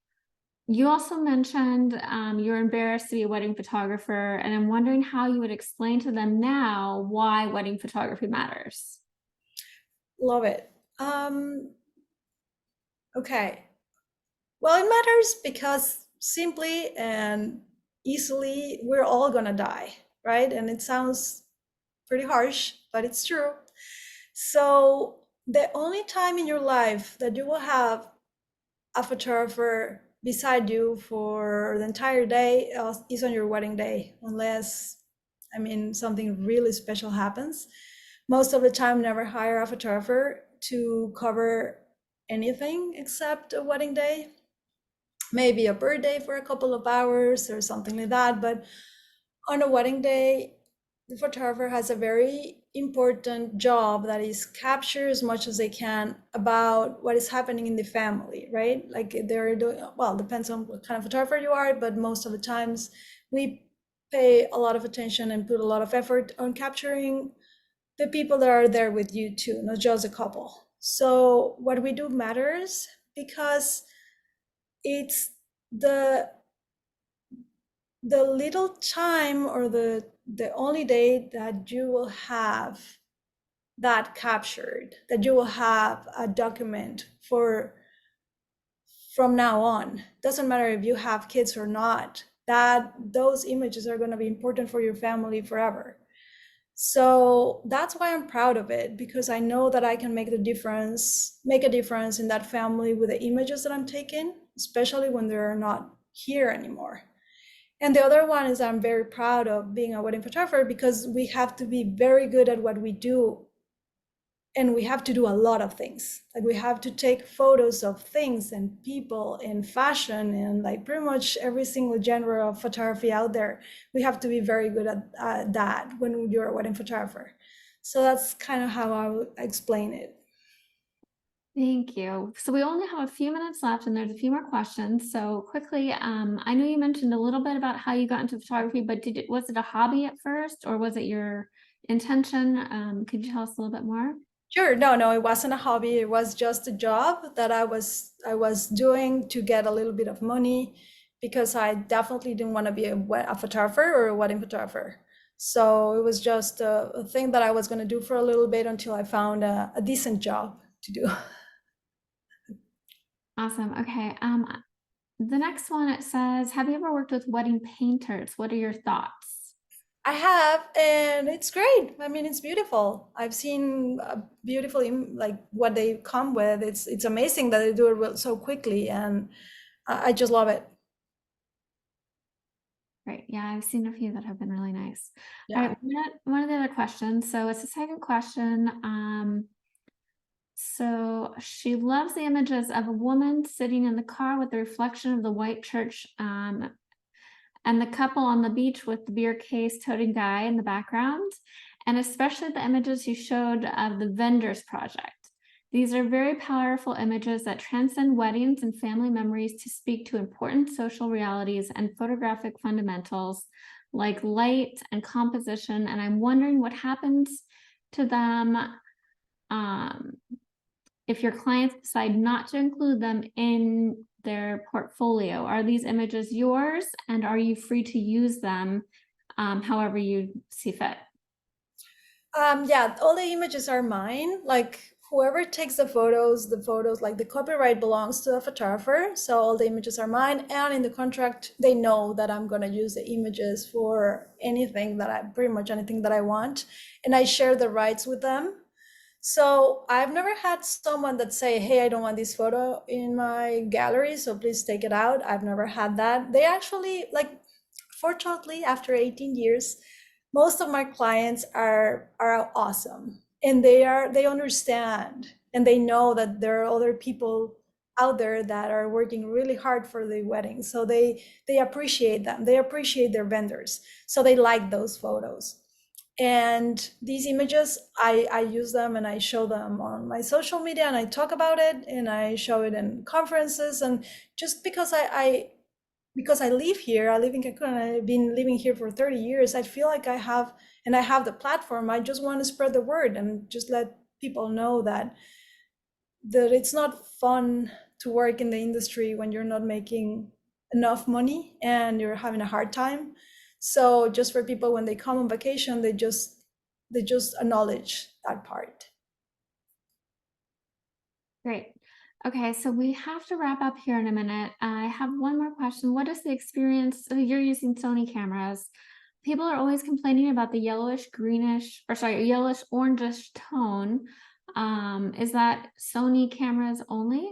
Speaker 1: you also mentioned you're embarrassed to be a wedding photographer, and I'm wondering how you would explain to them now why wedding photography matters.
Speaker 3: Love it. Okay. Well, it matters because simply and easily, we're all gonna die, right? And it sounds pretty harsh, but it's true. So the only time in your life that you will have a photographer beside you for the entire day is on your wedding day, unless, something really special happens. Most of the time, never hire a photographer to cover anything except a wedding day. Maybe a birthday for a couple of hours or something like that. But on a wedding day, the photographer has a very important job that is capture as much as they can about what is happening in the family, right? Like they're doing, well, depends on what kind of photographer you are, but most of the times we pay a lot of attention and put a lot of effort on capturing the people that are there with you too, not just a couple. So what we do matters because it's the little time or the only day that you will have that captured, that you will have a document for from now on. Doesn't matter if you have kids or not, that those images are going to be important for your family forever. So that's why I'm proud of it, because I know that I can make a difference in that family with the images that I'm taking, especially when they're not here anymore. And the other one is I'm very proud of being a wedding photographer because we have to be very good at what we do and we have to do a lot of things. Like we have to take photos of things and people and fashion and like pretty much every single genre of photography out there. We have to be very good at that when you're a wedding photographer. So that's kind of how I would explain it.
Speaker 1: Thank you. So we only have a few minutes left and there's a few more questions. So quickly, I know you mentioned a little bit about how you got into photography, but was it a hobby at first or was it your intention? Could you tell us a little bit more?
Speaker 3: Sure. No, it wasn't a hobby. It was just a job that I was doing to get a little bit of money because I definitely didn't want to be a photographer or a wedding photographer. So it was just a thing that I was going to do for a little bit until I found a decent job to do.
Speaker 1: Awesome. Okay. The next one, it says, have you ever worked with wedding painters? What are your thoughts?
Speaker 3: I have, and it's great. I mean, it's beautiful. I've seen beautiful, like what they come with. It's amazing that they do it so quickly, and I just love it.
Speaker 1: Great. Yeah, I've seen a few that have been really nice.
Speaker 3: Yeah.
Speaker 1: All right, one of the other questions. So it's the second question. So she loves the images of a woman sitting in the car with the reflection of the white church, and the couple on the beach with the beer case toting guy in the background, and especially the images you showed of the vendors project. These are very powerful images that transcend weddings and family memories to speak to important social realities and photographic fundamentals like light and composition. And I'm wondering what happens to them if your clients decide not to include them in their portfolio. Are these images yours, and are you free to use them however you see fit?
Speaker 3: Yeah, all the images are mine. Like whoever takes the photos, like the copyright belongs to the photographer. So all the images are mine. And in the contract, they know that I'm going to use the images for pretty much anything that I want. And I share the rights with them. So I've never had someone that say, hey, I don't want this photo in my gallery, so please take it out. I've never had that. They actually, like, fortunately, after 18 years, most of my clients are awesome, and they understand, and they know that there are other people out there that are working really hard for the wedding. So they appreciate them. They appreciate their vendors. So they like those photos. And these images, I use them and I show them on my social media, and I talk about it and I show it in conferences. And just because I live here, I live in Cancun, and I've been living here for 30 years, I feel like I have the platform. I just want to spread the word and just let people know that it's not fun to work in the industry when you're not making enough money and you're having a hard time. So just for people, when they come on vacation, they just acknowledge that part.
Speaker 1: Great. Okay, so we have to wrap up here in a minute. I have one more question. What is the experience? So you're using Sony cameras. People are always complaining about the yellowish orangish tone. Is that Sony cameras only?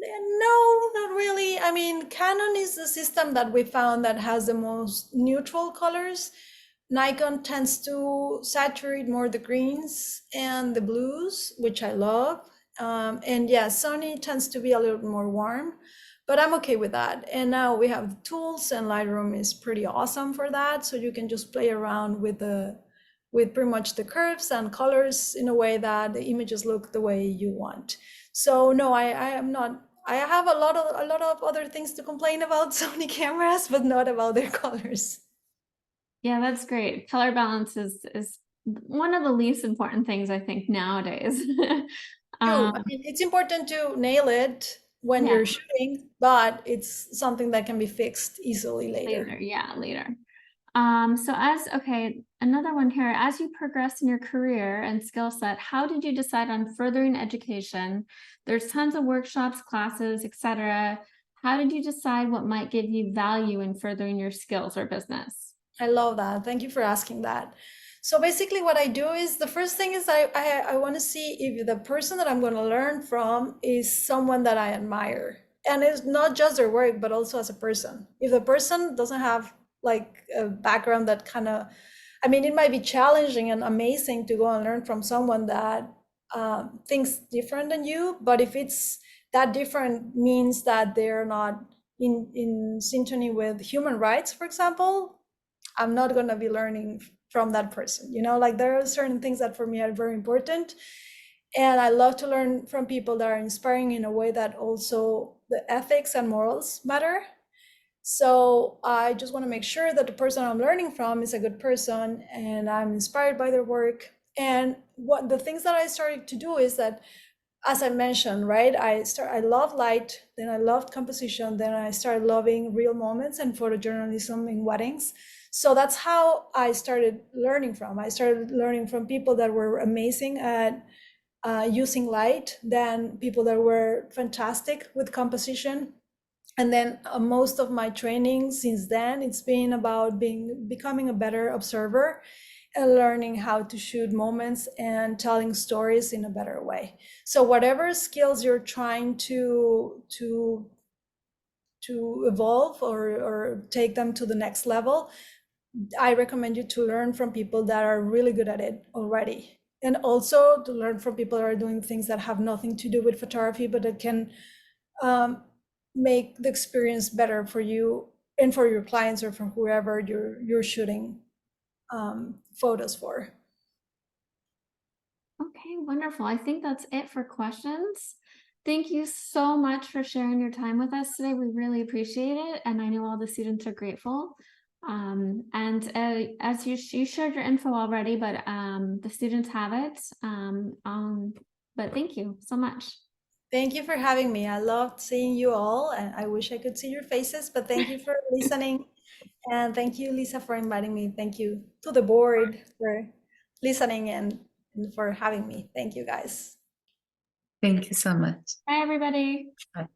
Speaker 3: No, not really. I mean, Canon is the system that we found that has the most neutral colors. Nikon tends to saturate more the greens and the blues, which I love. And yeah, Sony tends to be a little more warm, but I'm okay with that. And now we have the tools, and Lightroom is pretty awesome for that. So you can just play around with pretty much the curves and colors in a way that the images look the way you want. So no, I am not. I have a lot of other things to complain about Sony cameras, but not about their colors.
Speaker 1: Yeah, that's great. Color balance is one of the least important things, I think, nowadays.
Speaker 3: I mean, it's important to nail it when you're shooting, but it's something that can be fixed easily later.
Speaker 1: Later. Okay, another one here. As you progress in your career and skill set, how did you decide on furthering education? There's tons of workshops, classes, etc. How did you decide what might give you value in furthering your skills or business?
Speaker 3: I love that. Thank you for asking that. So basically what I do is, the first thing is I want to see if the person that I'm going to learn from is someone that I admire. And it's not just their work, but also as a person. If the person doesn't have like a background that kind of, I mean, it might be challenging and amazing to go and learn from someone that things different than you, but if it's that different means that they're not in synchrony with human rights, for example, I'm not going to be learning from that person. You know, like there are certain things that for me are very important. And I love to learn from people that are inspiring in a way that also the ethics and morals matter. So I just want to make sure that the person I'm learning from is a good person and I'm inspired by their work. And what the things that I started to do is that, as I mentioned, right, I love light, then I loved composition, then I started loving real moments and photojournalism in weddings. So that's how I started learning from. I started learning from people that were amazing at using light, then people that were fantastic with composition. And then most of my training since then, it's been about becoming a better observer and learning how to shoot moments and telling stories in a better way. So whatever skills you're trying to evolve or take them to the next level, I recommend you to learn from people that are really good at it already. And also to learn from people that are doing things that have nothing to do with photography, but that can make the experience better for you and for your clients or for whoever you're shooting photos for.
Speaker 1: Okay, wonderful. I think that's it for questions. Thank you so much for sharing your time with us today. We really appreciate it. And I know all the students are grateful. As you shared your info already, but the students have it. But thank you so much.
Speaker 3: Thank you for having me. I loved seeing you all, and I wish I could see your faces, but thank you for listening. And thank you, Lisa, for inviting me. Thank you to the board for listening and for having me. Thank you, guys.
Speaker 7: Thank you so much.
Speaker 1: Bye, everybody.
Speaker 7: Bye.